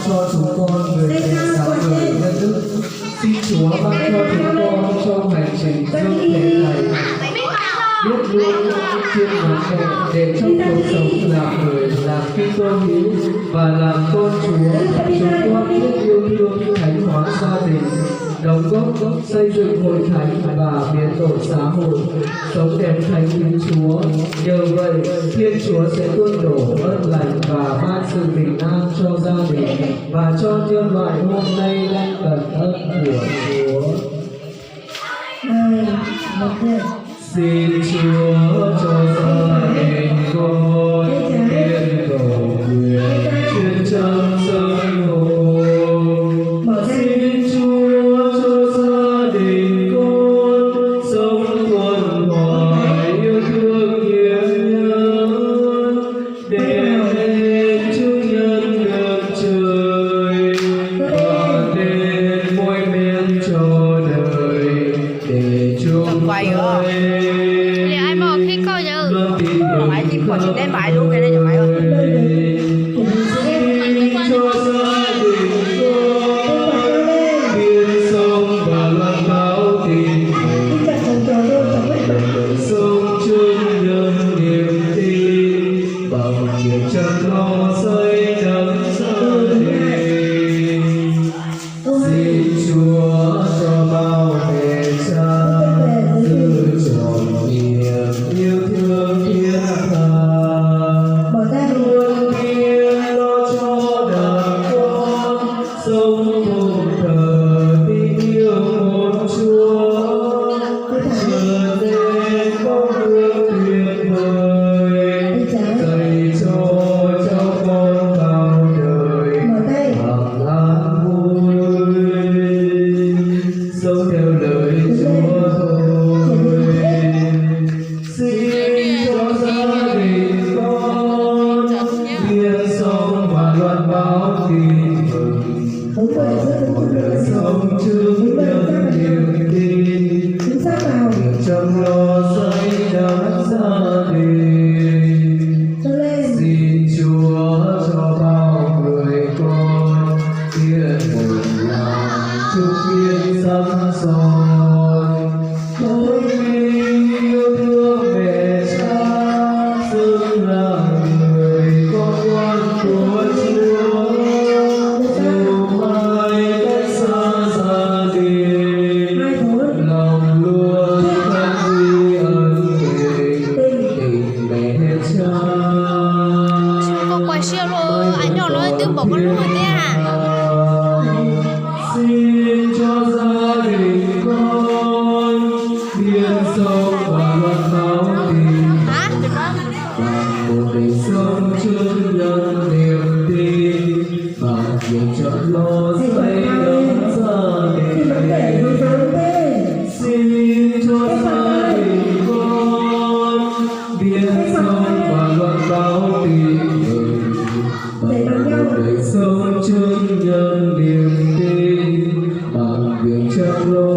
cho chúng con người thầy sáng người nhân đức. Xin Chúa ban cho chúng con trong hành trình dương thế này biết luôn những chuyên ngắn mẹ để trong cuộc sống làm người, làm Kitô hữu và làm con Chúa. Chúng con biết yêu thương thánh hóa gia đình, đóng góp xây dựng hội thánh và biến đổi xã hội, sống đẹp thánh kính Chúa. Nhờ vậy, Thiên Chúa sẽ tuôn đổ ơn lành và ban sự bình an cho gia đình và cho nhân loại hôm nay đang cần ơn của Chúa. Xin Chúa cho gia đình con yên cầu nguyện chuyên trong dân hồn. Xin Chúa cho gia đình con sống thuần hoài yêu thương hiến nhân, để lên chúng nhân được trời và nên môi men cho đời để chúng ai mà khi coi chứ mày chỉ còn chỉ đến bài luôn cái này cho mày ơi. Sống chung nhân niềm tin bằng việc chăm lo xây đắp gia đình. Xin Chúa cho bao mẹ cha giữ trọn niềm yêu thương thiết tha, luôn biết lo cho đàn con sống cùng thờ tin yêu một Chúa, trở nên bóng hương tuyệt vời dạy cho cháu con bao đời bằng an vui, sống theo lời Chúa thôi. Xin cho gia đình con biết sống và loan báo tin mừng, một đời sống chứng nhân niềm tin, việc chăm lo xây đắp gia đình. Xin Chúa cho bao người con biết một lòng chúc yên sắm son, tôi yêu thương mẹ cha xứng là người con ngoan của Chúa. Dù mai cách xa gia đình, lòng luôn khắc ghi ân tình mẹ cha. Con quay siêu luôn anh nhỏ nói tiếng bộ con luôn thế à. Xin cho gia đình con biết sống và loan báo tin Hả? bằng một đời sống chứng nhân niềm tin, bằng việc chọn lo xây đắp gia đình. Xin cho gia đình con biết sống và loan báo tin mừng, bằng một đời sống chứng nhân niềm tin, bằng việc chăm lo